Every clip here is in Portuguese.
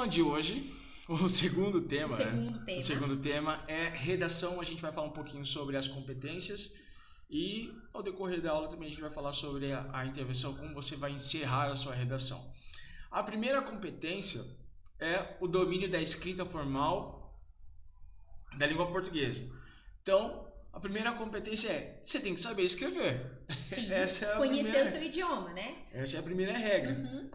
tema de hoje, o segundo tema, O segundo tema é redação. A gente vai falar um pouquinho sobre as competências e ao decorrer da aula também a gente vai falar sobre a intervenção, como você vai encerrar a sua redação. A primeira competência é o domínio da escrita formal da língua portuguesa. Então, a primeira competência é, você tem que saber escrever. Sim, Essa é conhecer o seu idioma, né? Essa é a primeira regra. Uhum.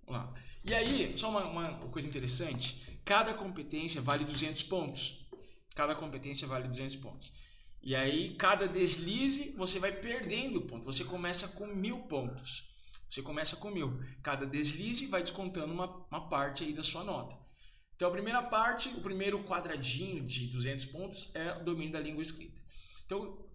Vamos lá. E aí, só uma coisa interessante, cada competência vale 200 pontos. Cada competência vale 200 pontos. E aí, cada deslize, você vai perdendo ponto. Você começa com 1000 pontos. Você começa com 1000. Cada deslize vai descontando uma parte aí da sua nota. Então, a primeira parte, o primeiro quadradinho de 200 pontos é o domínio da língua escrita. Então,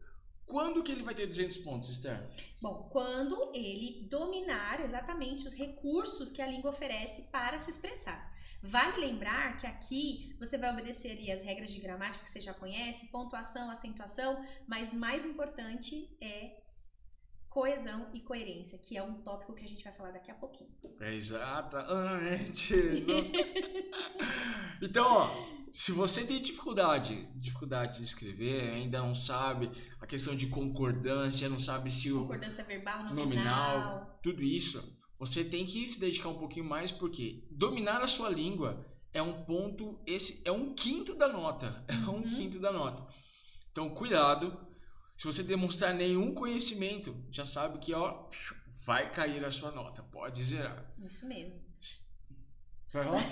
quando que ele vai ter 200 pontos, Esther? Bom, quando ele dominar exatamente os recursos que a língua oferece para se expressar. Vale lembrar que aqui você vai obedecer ali as regras de gramática que você já conhece, pontuação, acentuação, mas mais importante é coesão e coerência, que é um tópico que a gente vai falar daqui a pouquinho. É exatamente. Então, ó, se você tem dificuldade de escrever, ainda não sabe a questão de concordância, não sabe se o concordância verbal, nominal, tudo isso, você tem que se dedicar um pouquinho mais, porque dominar a sua língua é um ponto, esse é 1/5 da nota, é 1/5 da nota. Então, cuidado. Se você demonstrar nenhum conhecimento, já sabe que ó, vai cair a sua nota, pode zerar. Isso mesmo. Vai falar?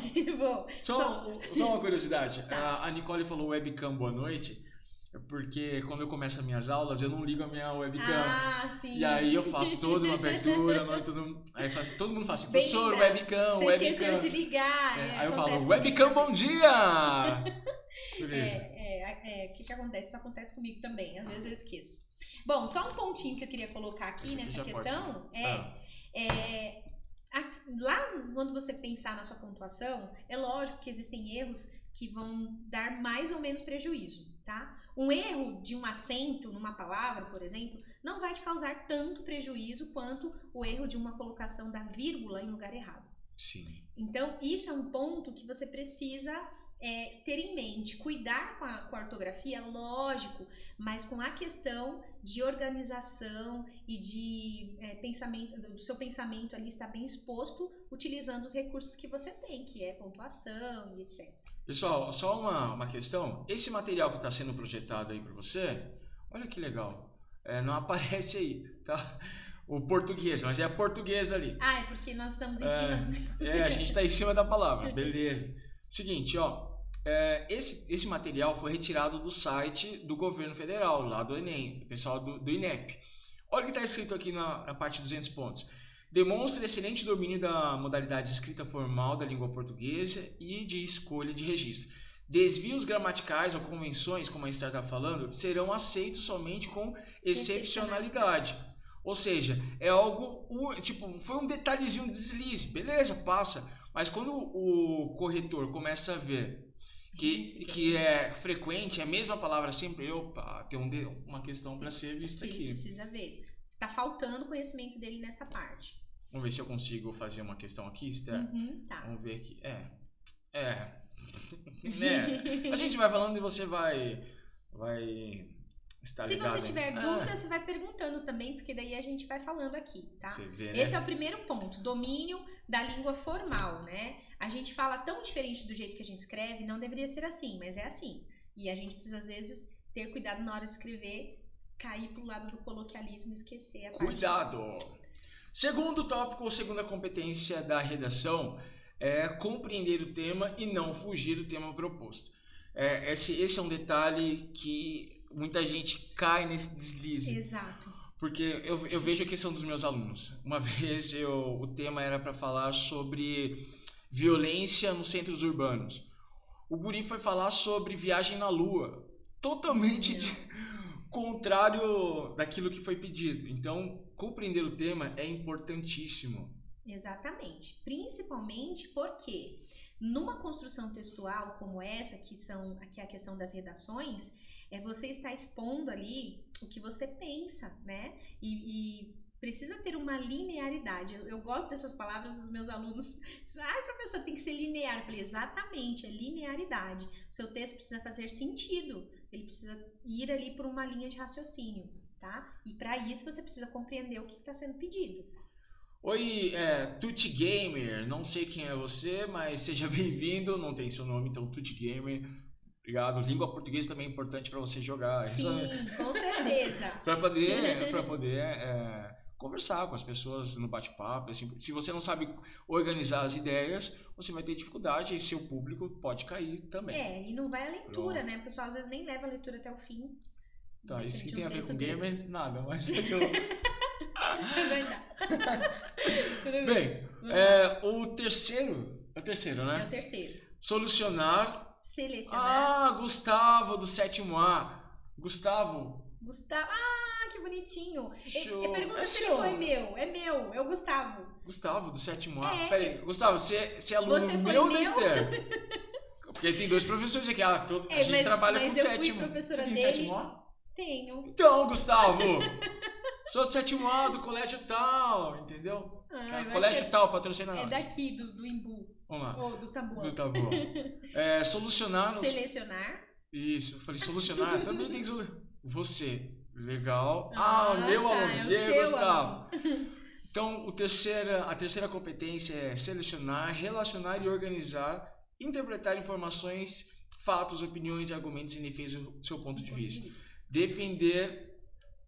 Só uma curiosidade. Tá. A Nicole falou webcam boa noite, porque quando eu começo as minhas aulas, eu não ligo a minha webcam. Ah, sim. E aí eu faço toda uma abertura, todo mundo fala assim, professor, webcam, você webcam. esqueceu de ligar. Aí eu falo, webcam, bom dia! O que acontece? Isso acontece comigo também, às vezes eu esqueço. Bom, só um pontinho que eu queria colocar aqui nessa questão lá quando você pensar na sua pontuação, é lógico que existem erros que vão dar mais ou menos prejuízo, tá? Um erro de um acento numa palavra, por exemplo, não vai te causar tanto prejuízo quanto o erro de uma colocação da vírgula em lugar errado. Sim. Então, isso é um ponto que você precisa ter em mente. Cuidar com a ortografia, lógico, mas com a questão de organização e de pensamento, do seu pensamento ali estar bem exposto, utilizando os recursos que você tem, que é pontuação e etc. Pessoal, só uma questão. Esse material que está sendo projetado aí para você, olha que legal. Não aparece aí, tá? O português, mas é a portuguesa ali. Ah, é porque nós estamos em cima. A gente está em cima da palavra, beleza. Seguinte, ó. Esse material foi retirado do site do governo federal, lá do Enem, pessoal do INEP. Olha o que está escrito aqui na parte 200 pontos. Demonstra excelente domínio da modalidade de escrita formal da língua portuguesa e de escolha de registro. Desvios gramaticais ou convenções, como a Esther está falando, serão aceitos somente com excepcionalidade. Ou seja, é algo, tipo, foi um detalhezinho de deslize, beleza, passa. Mas quando o corretor começa a ver que é frequente, é a mesma palavra sempre, opa, tem uma questão para ser vista aqui. Precisa ver. Tá faltando conhecimento dele nessa parte. Vamos ver se eu consigo fazer uma questão aqui, Esther. Tá. Vamos ver aqui. A gente vai falando e você vai estar ligado. Se você tiver dúvida, você vai perguntando também, porque daí a gente vai falando aqui, tá? Você vê, né? Esse é o primeiro ponto, domínio da língua formal, né? A gente fala tão diferente do jeito que a gente escreve, não deveria ser assim, mas é assim. E a gente precisa, às vezes, ter cuidado na hora de escrever, cair pro lado do coloquialismo e esquecer a parte. Cuidado! Segundo tópico, ou segunda competência da redação, é compreender o tema e não fugir do tema proposto. Esse é um detalhe que muita gente cai nesse deslize. Exato. Porque eu vejo a questão dos meus alunos. Uma vez o tema era para falar sobre violência nos centros urbanos. O guri foi falar sobre viagem na lua. Totalmente contrário daquilo que foi pedido. Então, compreender o tema é importantíssimo. Exatamente. Principalmente porque numa construção textual como essa, que é a questão das redações, você está expondo ali o que você pensa, né? E precisa ter uma linearidade. Eu gosto dessas palavras dos meus alunos. Professor, tem que ser linear. Eu falei, exatamente, é linearidade. O seu texto precisa fazer sentido. Ele precisa ir ali por uma linha de raciocínio, tá? E para isso você precisa compreender o que está sendo pedido. Oi, Tuti Gamer, não sei quem é você, mas seja bem-vindo, não tem seu nome, então Tuti Gamer, obrigado. Língua portuguesa também é importante para você jogar. Sim, com certeza. para poder conversar com as pessoas no bate-papo. Assim, se você não sabe organizar as ideias, você vai ter dificuldade e seu público pode cair também. E não vai a leitura, né? O pessoal às vezes nem leva a leitura até o fim. Tá, isso que tem a ver com gamer, nada, mas Bem, o terceiro, é o terceiro, né? É o terceiro. Selecionar. Gustavo, do 7º A. Gustavo, que bonitinho. Show. Pergunta se ele foi meu. É meu, é o Gustavo. Gustavo, do 7º A. Peraí, Gustavo, você é aluno você meu ou da Esther? Porque tem 2 professores aqui. A gente trabalha com 7º. Você tem dele? 7º A? Tenho. Então, Gustavo, sou do 7º A, do colégio tal, entendeu? Colégio tal, patrocina nós. É daqui, do Imbu. Vamos lá. Ou do Taboão. Do Taboão. Solucionar. Selecionar. Isso, eu falei solucionar. Também tem que solucionar. Você. Legal. Meu aluno. E aí, Gustavo. Então, a terceira competência é selecionar, relacionar e organizar, interpretar informações, fatos, opiniões e argumentos em defesa do seu ponto de vista. Defender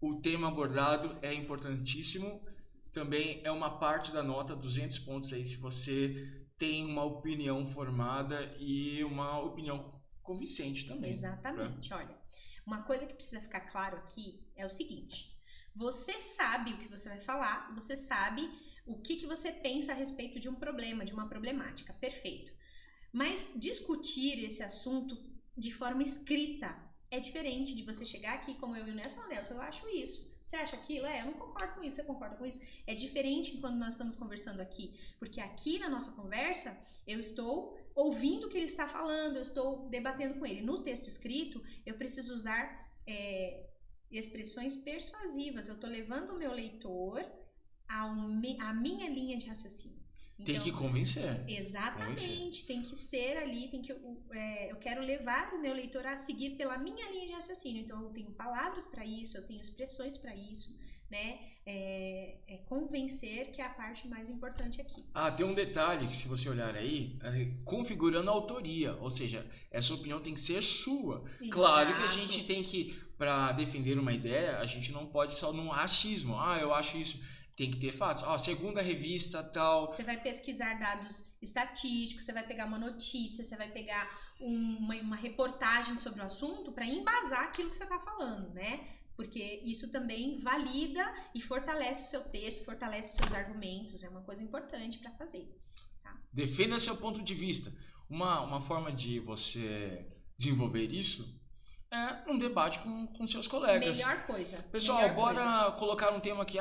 o tema abordado é importantíssimo. Também é uma parte da nota, 200 pontos aí, se você tem uma opinião formada e uma opinião convincente também. Exatamente. Olha, uma coisa que precisa ficar claro aqui é o seguinte: você sabe o que você vai falar, você sabe o que você pensa a respeito de um problema, de uma problemática, perfeito. Mas discutir esse assunto de forma escrita é diferente de você chegar aqui como eu e o Nelson. Nelson, eu acho isso. Você acha aquilo? Eu não concordo com isso. Você concorda com isso? É diferente quando nós estamos conversando aqui. Porque aqui na nossa conversa, eu estou ouvindo o que ele está falando, eu estou debatendo com ele. No texto escrito, eu preciso usar expressões persuasivas. Eu estou levando o meu leitor a minha linha de raciocínio. Então, tem que convencer. Exatamente, tem que ser ali, eu quero levar o meu leitor a seguir pela minha linha de raciocínio. Então eu tenho palavras para isso, eu tenho expressões para isso, né? Convencer que é a parte mais importante aqui. Tem um detalhe que, se você olhar aí, configurando a autoria, ou seja, essa opinião tem que ser sua. Exato. Claro que a gente tem que, para defender uma ideia, a gente não pode só num achismo. Eu acho isso. Tem que ter fatos. Segundo a revista tal. Você vai pesquisar dados estatísticos, você vai pegar uma notícia, você vai pegar uma reportagem sobre o assunto para embasar aquilo que você está falando, né? Porque isso também valida e fortalece o seu texto, fortalece os seus argumentos. É uma coisa importante para fazer. Tá? Defenda seu ponto de vista. Uma forma de você desenvolver isso é um debate com seus colegas. Melhor coisa. Pessoal, bora colocar um tema aqui.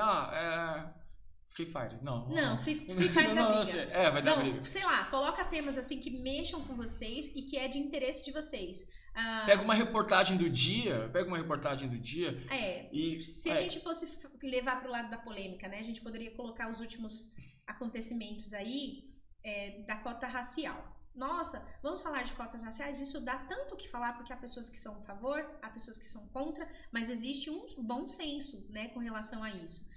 Free Fire. Não, Free Fire dá briga. Vai dar briga. Sei lá, coloca temas assim que mexam com vocês e que é de interesse de vocês. Pega uma reportagem do dia. Se a gente fosse levar para o lado da polêmica, né? A gente poderia colocar os últimos acontecimentos aí da cota racial. Nossa, vamos falar de cotas raciais? Isso dá tanto o que falar, porque há pessoas que são a favor, há pessoas que são contra, mas existe um bom senso, né, com relação a isso.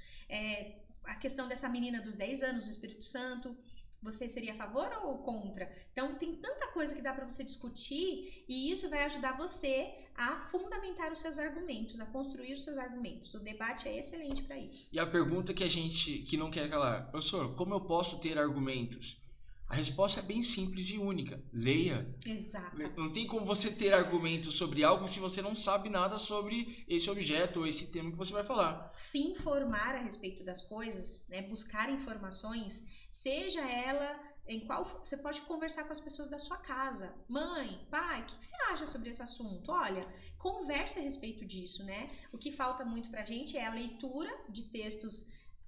A questão dessa menina dos 10 anos no Espírito Santo, você seria a favor ou contra? Então, tem tanta coisa que dá para você discutir e isso vai ajudar você a fundamentar os seus argumentos, a construir os seus argumentos. O debate é excelente para isso. E a pergunta que a gente que não quer calar: professor, como eu posso ter argumentos? A resposta é bem simples e única. Leia. Exato. Não tem como você ter argumentos sobre algo se você não sabe nada sobre esse objeto ou esse tema que você vai falar. Se informar a respeito das coisas, né? Buscar informações, seja ela em qual... Você pode conversar com as pessoas da sua casa. Mãe, pai, o que você acha sobre esse assunto? Olha, converse a respeito disso, né? O que falta muito pra gente é a leitura de textos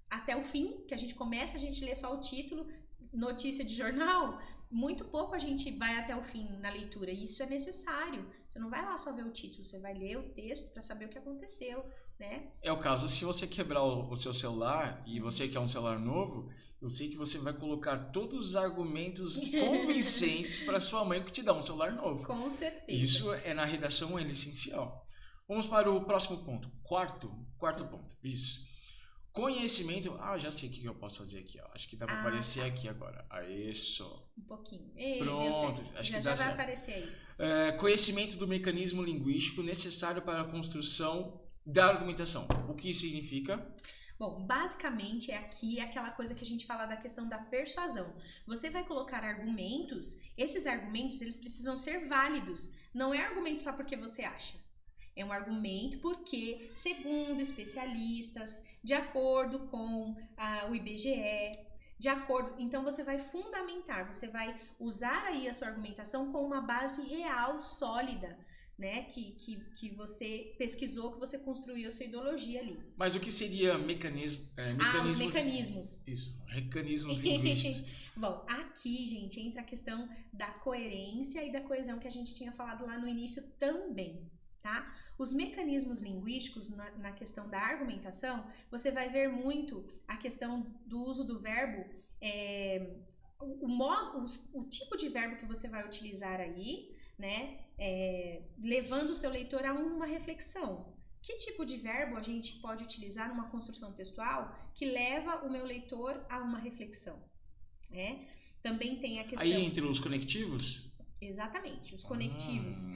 até o fim, que a gente lê só o título. Notícia de jornal, muito pouco a gente vai até o fim na leitura, e isso é necessário. Você não vai lá só ver o título, você vai ler o texto para saber o que aconteceu, né? É o caso se você quebrar o seu celular e você quer um celular novo, eu sei que você vai colocar todos os argumentos convincentes para sua mãe que te dá um celular novo. Com certeza. Isso é na redação é essencial. Vamos para o próximo ponto. Quarto ponto. Isso. Conhecimento. Já sei o que eu posso fazer aqui. Ó. Acho que dá para aparecer aqui agora. Isso. Um pouquinho. Ei, Pronto. Acho que já dá vai certo. aparecer aí. Conhecimento do mecanismo linguístico necessário para a construção da argumentação. O que significa? Bom, basicamente aqui é aquela coisa que a gente fala da questão da persuasão. Você vai colocar argumentos, esses argumentos eles precisam ser válidos. Não é argumento só porque você acha. É um argumento porque, segundo especialistas, de acordo com o IBGE, então você vai fundamentar, você vai usar aí a sua argumentação com uma base real, sólida, né? Que você pesquisou, que você construiu a sua ideologia ali. Mas o que seria mecanismo? Os mecanismos. Isso, mecanismos linguísticos. Bom, aqui, gente, entra a questão da coerência e da coesão que a gente tinha falado lá no início também. Tá? Os mecanismos linguísticos na questão da argumentação, você vai ver muito a questão do uso do verbo, o tipo de verbo que você vai utilizar aí, né? Levando o seu leitor a uma reflexão. Que tipo de verbo a gente pode utilizar numa construção textual que leva o meu leitor a uma reflexão? Né? Também tem a questão... Aí entre os conectivos? Exatamente, os conectivos.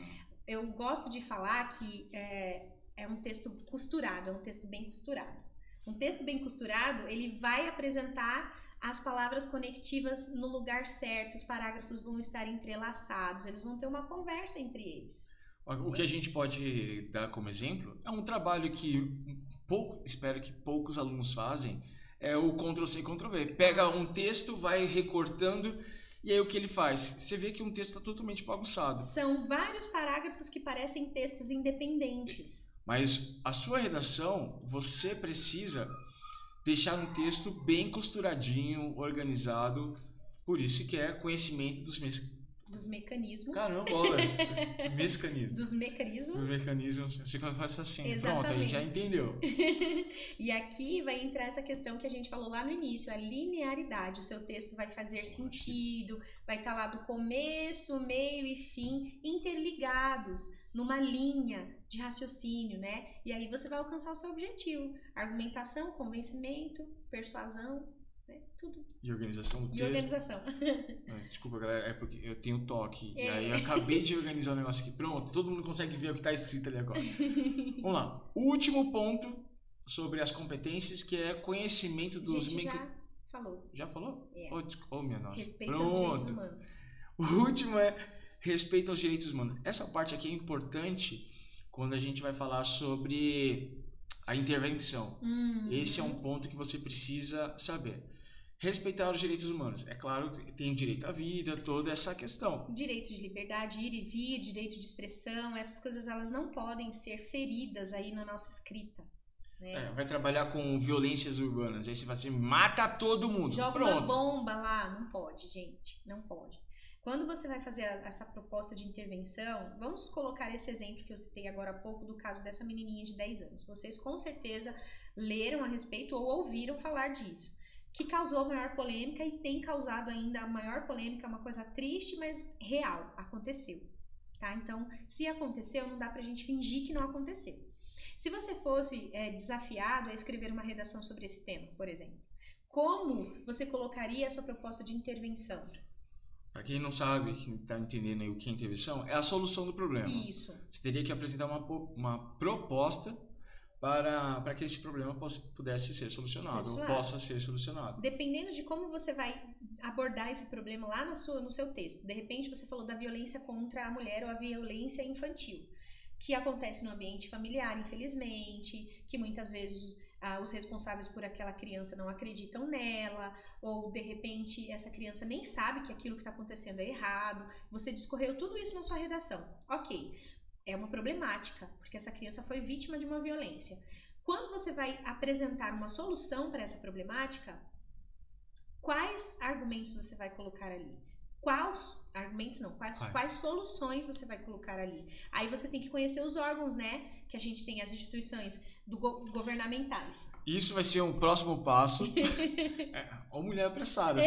Eu gosto de falar que é um texto costurado, é um texto bem costurado. Um texto bem costurado, ele vai apresentar as palavras conectivas no lugar certo, os parágrafos vão estar entrelaçados, eles vão ter uma conversa entre eles. O que a gente pode dar como exemplo é um trabalho que espero que poucos alunos fazem, é o Ctrl+C, Ctrl+V. Pega um texto, vai recortando... E aí o que ele faz? Você vê que um texto está totalmente bagunçado. São vários parágrafos que parecem textos independentes. Mas a sua redação, você precisa deixar um texto bem costuradinho, organizado. Por isso que é conhecimento dos mecanismos. Caramba, mecanismos. Dos mecanismos. Dos mecanismos. Você faz assim. Exatamente. Pronto, aí já entendeu. E aqui vai entrar essa questão que a gente falou lá no início, a linearidade. O seu texto vai fazer sentido, vai estar lá do começo, meio e fim, interligados numa linha de raciocínio, né? E aí você vai alcançar o seu objetivo. Argumentação, convencimento, persuasão, né? Tudo. E organização do texto. E organização. Desculpa, galera, é porque eu tenho toque. E aí eu acabei de organizar o negócio aqui. Pronto, todo mundo consegue ver o que está escrito ali agora. Vamos lá. O último ponto sobre as competências, que é conhecimento dos... Já falou. Já falou? É. Minha nossa. Respeito aos direitos humanos. O último é respeito aos direitos humanos. Essa parte aqui é importante quando a gente vai falar sobre a intervenção. Esse é um ponto que você precisa saber. Respeitar os direitos humanos. É claro que tem direito à vida, toda essa questão. Direito de liberdade, ir e vir, direito de expressão, essas coisas elas não podem ser feridas aí na nossa escrita. Né? Vai trabalhar com violências urbanas, aí você vai assim, mata todo mundo. Joga Pronto. uma bomba lá, não pode, gente, não pode. Quando você vai fazer essa proposta de intervenção, vamos colocar esse exemplo que eu citei agora há pouco do caso dessa menininha de 10 anos. Vocês com certeza leram a respeito ou ouviram falar disso. Que causou a maior polêmica e tem causado ainda a maior polêmica, uma coisa triste, mas real, aconteceu, tá? Então, se aconteceu, não dá pra gente fingir que não aconteceu. Se você fosse desafiado a escrever uma redação sobre esse tema, por exemplo, como você colocaria a sua proposta de intervenção? Para quem não sabe, quem está entendendo aí o que é intervenção, é a solução do problema. Isso. Você teria que apresentar uma proposta para que esse problema pudesse ser solucionado, ou possa ser solucionado. Dependendo de como você vai abordar esse problema lá no seu texto. De repente você falou da violência contra a mulher ou a violência infantil, que acontece no ambiente familiar, infelizmente, que muitas vezes os responsáveis por aquela criança não acreditam nela, ou de repente essa criança nem sabe que aquilo que está acontecendo é errado. Você discorreu tudo isso na sua redação. Ok. É uma problemática, porque essa criança foi vítima de uma violência. Quando você vai apresentar uma solução para essa problemática, quais argumentos você vai colocar ali? quais soluções você vai colocar ali. Aí você tem que conhecer os órgãos, né? Que a gente tem as instituições governamentais. Isso vai ser um próximo passo. Ó, mulher apressada.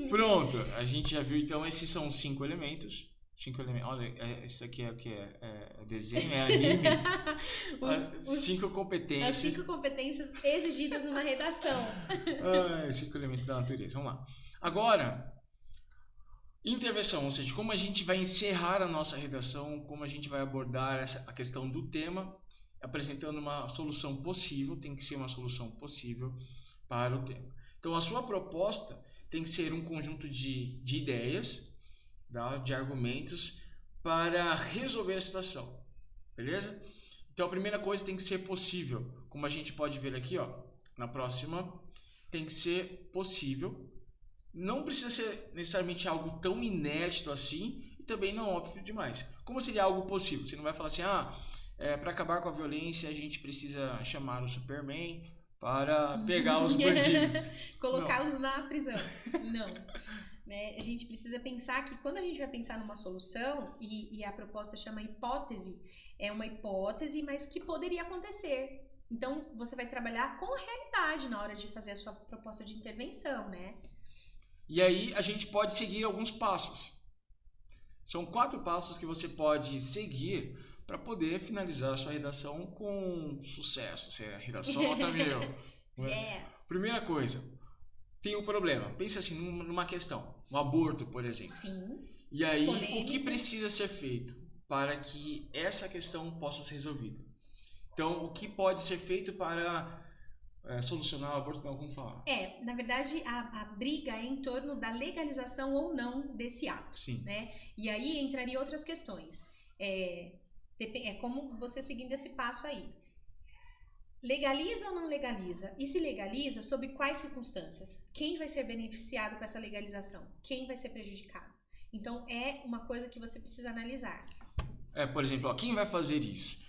Pronto, a gente já viu, então, esses são 5 elementos. 5 elementos. Olha, isso aqui é o que? É desenho? É anime? 5 competências. As 5 competências exigidas numa redação. 5 elementos da natureza. Vamos lá. Agora, intervenção, ou seja, como a gente vai encerrar a nossa redação, como a gente vai abordar a questão do tema, apresentando uma solução possível, tem que ser uma solução possível para o tema. Então, a sua proposta tem que ser um conjunto de ideias, tá? De argumentos para resolver a situação, beleza? Então, a primeira coisa tem que ser possível, como a gente pode ver aqui, ó, na próxima, tem que ser possível. Não precisa ser necessariamente algo tão inédito assim e também não óbvio demais. Como seria algo possível? Você não vai falar assim, para acabar com a violência a gente precisa chamar o Superman para pegar os bandidos. Colocá-los na prisão. Não. Né? A gente precisa pensar que quando a gente vai pensar numa solução, e a proposta chama hipótese, é uma hipótese, mas que poderia acontecer. Então, você vai trabalhar com a realidade na hora de fazer a sua proposta de intervenção, né? E aí a gente pode seguir alguns passos. São 4 passos que você pode seguir para poder finalizar a sua redação com sucesso. Você é redação Otávio. Primeira coisa, tem um problema. Pensa assim numa questão, um aborto, por exemplo. Sim. E aí, o que precisa ser feito para que essa questão possa ser resolvida? Então, o que pode ser feito para solucionar o aborto? Não, vamos falar. Na verdade, a briga é em torno da legalização ou não desse ato. Sim. Né? E aí entraria outras questões. É como você seguindo esse passo aí. Legaliza ou não legaliza? E se legaliza, sob quais circunstâncias? Quem vai ser beneficiado com essa legalização? Quem vai ser prejudicado? Então, é uma coisa que você precisa analisar. Por exemplo, quem vai fazer isso?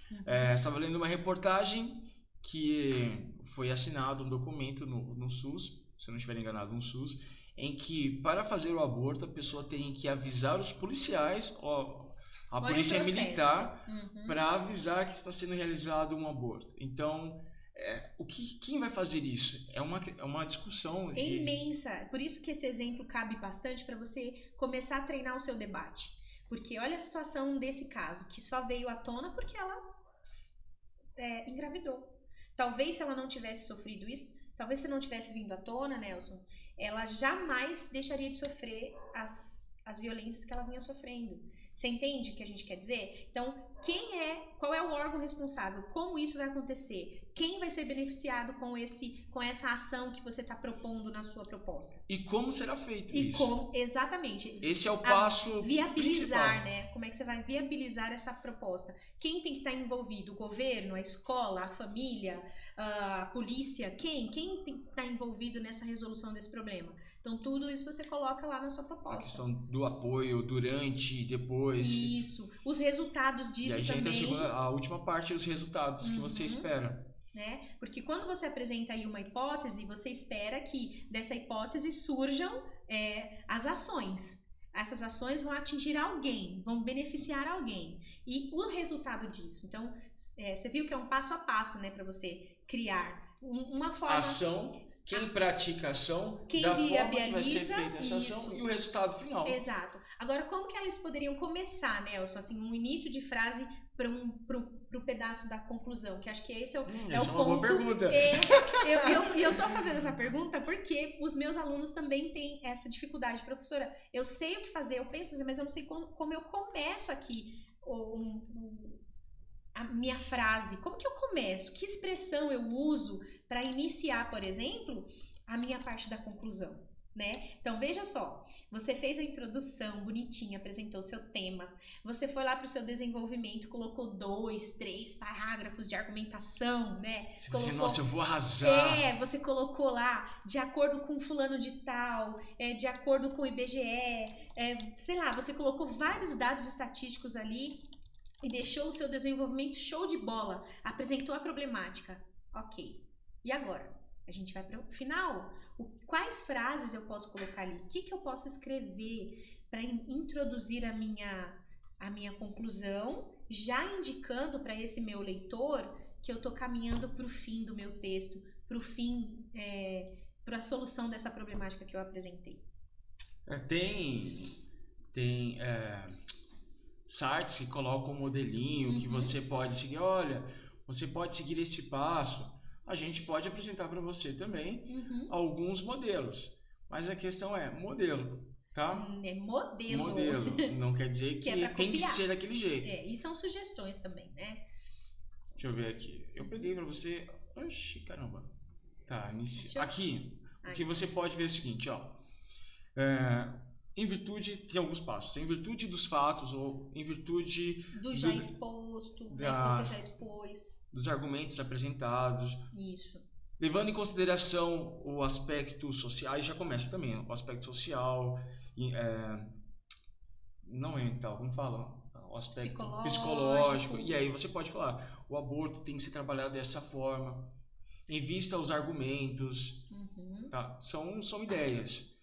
Estava lendo uma reportagem que foi assinado um documento no SUS, se eu não estiver enganado, no SUS, em que para fazer o aborto a pessoa tem que avisar os policiais, a polícia militar, para avisar que está sendo realizado um aborto. Então, quem vai fazer isso? É uma discussão imensa. Por isso que esse exemplo cabe bastante para você começar a treinar o seu debate. Porque olha a situação desse caso, que só veio à tona porque ela engravidou. Talvez se ela não tivesse sofrido isso, talvez se não tivesse vindo à tona, Nelson, ela jamais deixaria de sofrer as violências que ela vinha sofrendo. Você entende o que a gente quer dizer? Então, qual é o órgão responsável? Como isso vai acontecer? Quem vai ser beneficiado com essa ação que você está propondo na sua proposta? E como será feito isso? Exatamente. Esse é o passo viabilizar, principal. Né? Como é que você vai viabilizar essa proposta? Quem tem que estar envolvido? O governo, a escola, a família, a polícia? Quem tem que estar envolvido nessa resolução desse problema? Então, tudo isso você coloca lá na sua proposta. A questão do apoio durante, depois. Isso. Os resultados disso também. E aí também. Entra a última parte, os resultados que você espera. Né? Porque quando você apresenta aí uma hipótese, você espera que dessa hipótese surjam as ações. Essas ações vão atingir alguém, vão beneficiar alguém. E o resultado disso. Então, você viu que é um passo a passo, né, para você criar uma forma. Ação. Quem pratica a ação, quem da viabiliza, forma que vai ser feita essa ação e o resultado final. Exato. Agora, como que elas poderiam começar, Nelson? Assim, um início de frase pro pedaço da conclusão, que acho que esse é o ponto. Essa é uma boa pergunta. Eu tô fazendo essa pergunta porque os meus alunos também têm essa dificuldade. Professora, eu sei o que fazer, eu penso fazer, mas eu não sei como eu começo aqui a minha frase. Como que eu começo? Que expressão eu uso para iniciar, por exemplo, a minha parte da conclusão, né? Então, veja só, você fez a introdução bonitinha, apresentou seu tema, você foi lá para o seu desenvolvimento, colocou 2, 3 parágrafos de argumentação, né? Nossa, eu vou arrasar. Você colocou lá, de acordo com fulano de tal, de acordo com o IBGE, sei lá, você colocou vários dados estatísticos ali, e deixou o seu desenvolvimento show de bola, apresentou a problemática. Ok. E agora? A gente vai para o final. Quais frases eu posso colocar ali? O que eu posso escrever para introduzir a minha conclusão, já indicando para esse meu leitor que eu estou caminhando para o fim do meu texto, para o fim, para a solução dessa problemática que eu apresentei. Tem sites que colocam um modelinho que você pode seguir. Olha, você pode seguir esse passo. A gente pode apresentar para você também alguns modelos. Mas a questão é modelo, tá? É modelo. Modelo. Não quer dizer que tem que ser daquele jeito. E são sugestões também, né? Deixa eu ver aqui. Eu peguei para você... Oxi, caramba. Tá, aqui. O que você pode ver é o seguinte, ó. Em virtude, tem alguns passos. Em virtude dos fatos ou em virtude... Do já exposto, né, que você já expôs. Dos argumentos apresentados. Isso. Levando em consideração o aspecto social, aí já começa também, o aspecto social, não mental, como fala? O aspecto psicológico. E aí você pode falar, o aborto tem que ser trabalhado dessa forma, em vista aos argumentos, tá? São ideias.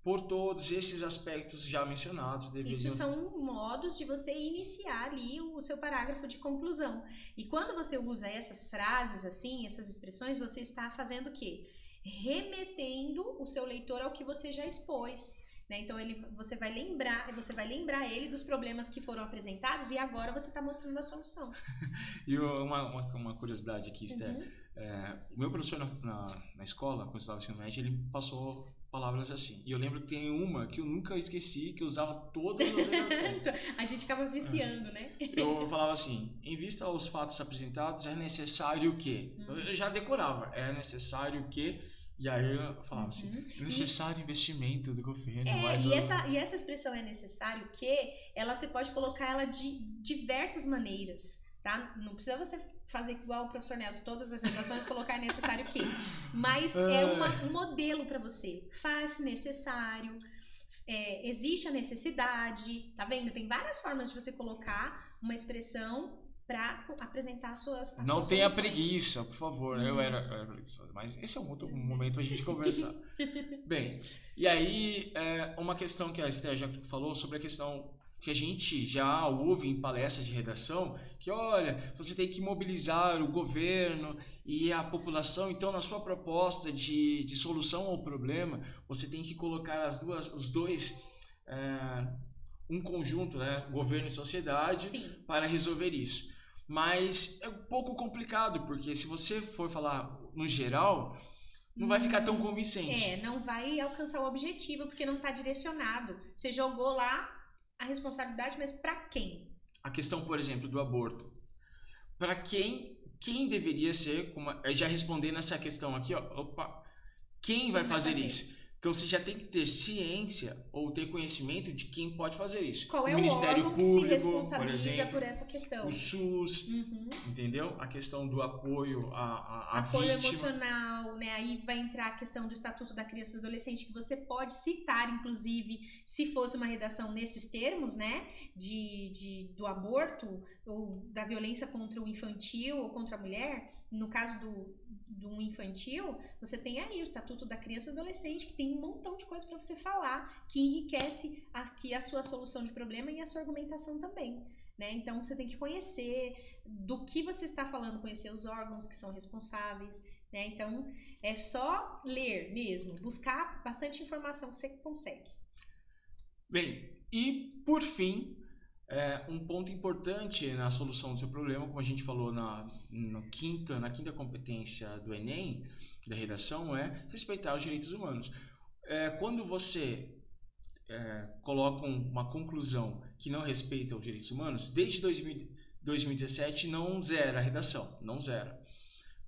Por todos esses aspectos já mencionados. Isso são modos de você iniciar ali o seu parágrafo de conclusão. E quando você usa essas frases, assim, essas expressões, você está fazendo o quê? Remetendo o seu leitor ao que você já expôs. Né? Então, você vai lembrar ele dos problemas que foram apresentados e agora você está mostrando a solução. E uma curiosidade aqui, Esther. O meu professor na escola, quando eu estava no ensino médio, ele passou palavras assim. E eu lembro que tem uma que eu nunca esqueci, que eu usava todas as redações. A gente acaba viciando, né? Eu falava assim, em vista aos fatos apresentados, é necessário que... Eu já decorava, é necessário que... E aí eu falava assim, é necessário investimento do governo. E essa expressão é necessário que, você pode colocar ela de diversas maneiras, tá? Não precisa você fazer igual o professor Nelson, todas as redações, colocar necessário que. Mas é um modelo para você. Faz-se necessário, existe a necessidade, tá vendo? Tem várias formas de você colocar uma expressão para apresentar as suas Não tenha soluções. Preguiça, por favor. Eu era preguiçoso, mas esse é um outro momento pra gente conversar. Bem, e aí uma questão que a Esther já falou sobre a questão que a gente já ouve em palestras de redação, que olha, você tem que mobilizar o governo e a população, então na sua proposta de solução ao problema, você tem que colocar os dois, um conjunto, né, governo e sociedade, Sim. para resolver isso. Mas é um pouco complicado, porque se você for falar no geral, não vai ficar tão convincente. Não vai alcançar o objetivo, porque não está direcionado. Você jogou lá a responsabilidade, mas para quem? A questão, por exemplo, do aborto. Para quem deveria ser, já respondendo essa questão aqui, quem vai fazer isso? Então você já tem que ter ciência ou ter conhecimento de quem pode fazer isso. Qual é o Ministério órgão Público, que se responsabiliza por exemplo, essa questão? O SUS, entendeu? A questão do apoio à apoio vítima. Emocional, né? Aí vai entrar a questão do Estatuto da Criança e do Adolescente, que você pode citar, inclusive, se fosse uma redação nesses termos, né? Do aborto ou da violência contra o infantil ou contra a mulher. No caso do infantil, você tem aí o Estatuto da Criança e do Adolescente, que tem um montão de coisas para você falar, que enriquece aqui a sua solução de problema e a sua argumentação também, né? Então você tem que conhecer do que você está falando, conhecer os órgãos que são responsáveis, né? Então é só ler mesmo, buscar bastante informação que você consegue. Bem, e por fim, um ponto importante na solução do seu problema, como a gente falou na quinta competência do Enem, da redação, é respeitar os direitos humanos. Quando você coloca uma conclusão que não respeita os direitos humanos, desde 2017 não zera a redação, não zera.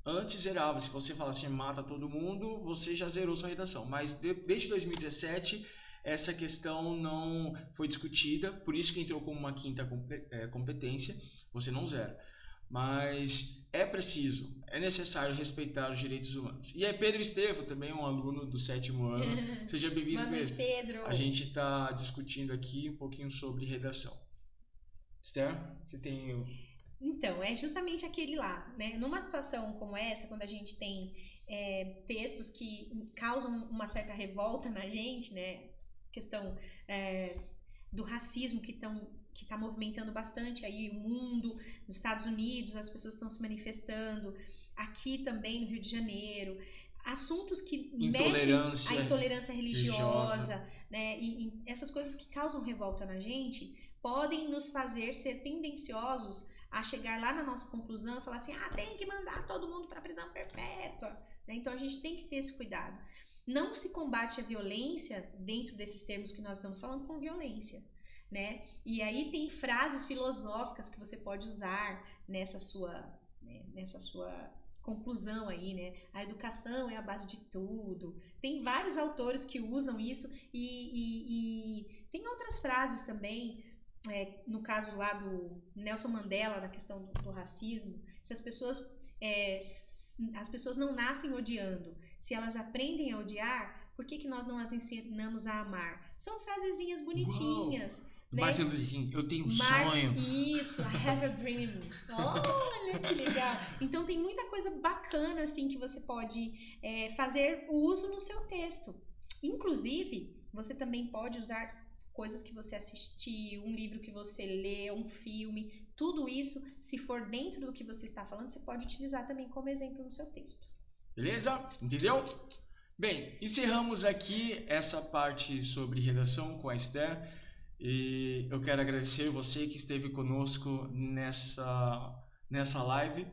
Antes zerava, se você fala assim, mata todo mundo, você já zerou sua redação, mas desde 2017 essa questão não foi discutida, por isso que entrou como uma quinta competência, você não zera. Mas é necessário respeitar os direitos humanos. E aí Pedro Estevo, também um aluno do 7º ano, seja bem-vindo. Boa noite, Pedro. A gente está discutindo aqui um pouquinho sobre redação. Esther, você tem... Então, é justamente aquele lá, né? Numa situação como essa, quando a gente tem textos que causam uma certa revolta na gente, né? Questão do racismo que está movimentando bastante aí o mundo, nos Estados Unidos, as pessoas estão se manifestando, aqui também no Rio de Janeiro, assuntos que mexem a intolerância religiosa, né? E essas coisas que causam revolta na gente podem nos fazer ser tendenciosos a chegar lá na nossa conclusão e falar assim, tem que mandar todo mundo para a prisão perpétua, né? Então a gente tem que ter esse cuidado. Não se combate a violência dentro desses termos que nós estamos falando com violência, né? E aí tem frases filosóficas que você pode usar nessa sua conclusão aí, né? A educação é a base de tudo. Tem vários autores que usam isso e tem outras frases também. No caso lá do Nelson Mandela, na questão do racismo, se as pessoas não nascem odiando, se elas aprendem a odiar, por que nós não as ensinamos a amar? São frasezinhas bonitinhas. Uou. Né? Martin Luther King, eu tenho um sonho. Isso, I have a dream. Olha que legal. Então tem muita coisa bacana assim que você pode fazer uso no seu texto. Inclusive, você também pode usar coisas que você assistiu, um livro que você lê, um filme, tudo isso, se for dentro do que você está falando, você pode utilizar também como exemplo no seu texto. Beleza? Entendeu? Bem, encerramos aqui essa parte sobre redação com a Esther e eu quero agradecer você que esteve conosco nessa live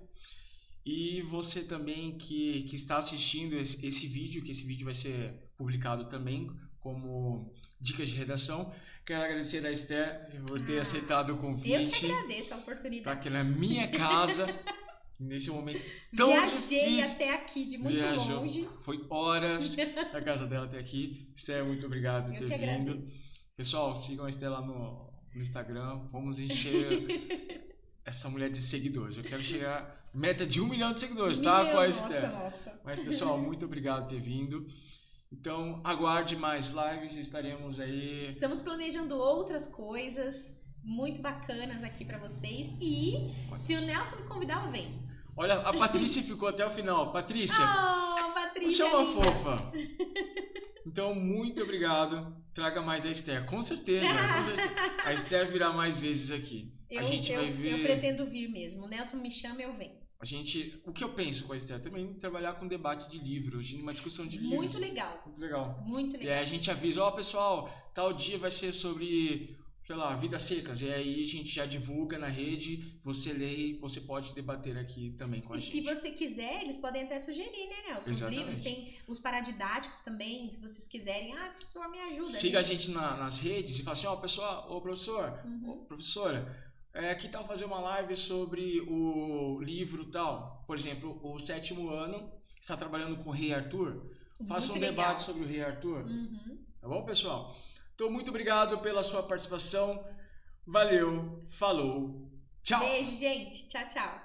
e você também que está assistindo esse vídeo, que esse vídeo vai ser publicado também como dicas de redação. Quero agradecer a Esther por ter aceitado o convite. Eu que agradeço a oportunidade. Está aqui na minha casa, nesse momento tão Viajei difícil. até aqui de muito longe. Foi horas da casa dela até aqui. Esther, muito obrigado por ter vindo. Agradeço. Pessoal, sigam a Esther lá no Instagram. Vamos encher essa mulher de seguidores. Eu quero chegar meta de 1 milhão de seguidores, tá? Com a Esther. Nossa. Mas, pessoal, muito obrigado por ter vindo. Então, aguarde mais lives, estaremos aí. Estamos planejando outras coisas muito bacanas aqui pra vocês. E se o Nelson me convidar, eu venho. Olha, a Patrícia ficou até o final. Patrícia, Patrícia, você é uma fofa. Então, muito obrigado. Traga mais a Esther, com certeza. A Esther virá mais vezes aqui. Eu pretendo vir mesmo. O Nelson me chama e eu venho. O que eu penso com a Esther também trabalhar com debate de livros, uma discussão de livros. Muito legal. Muito legal. E aí a gente avisa, pessoal, tal dia vai ser sobre, sei lá, vidas secas. E aí a gente já divulga na rede, você lê e você pode debater aqui também com a gente. E se você quiser, eles podem até sugerir, né, Nelson? Exatamente. Os livros, tem os paradidáticos também, se vocês quiserem. Professor, me ajuda. Siga a gente nas redes e fala assim, pessoal, professor, professora, que tal fazer uma live sobre o livro tal? Por exemplo, o 7º ano está trabalhando com o Rei Arthur. Faça um debate sobre o Rei Arthur. Tá bom, pessoal? Então, muito obrigado pela sua participação. Valeu, falou, tchau. Beijo, gente. Tchau, tchau.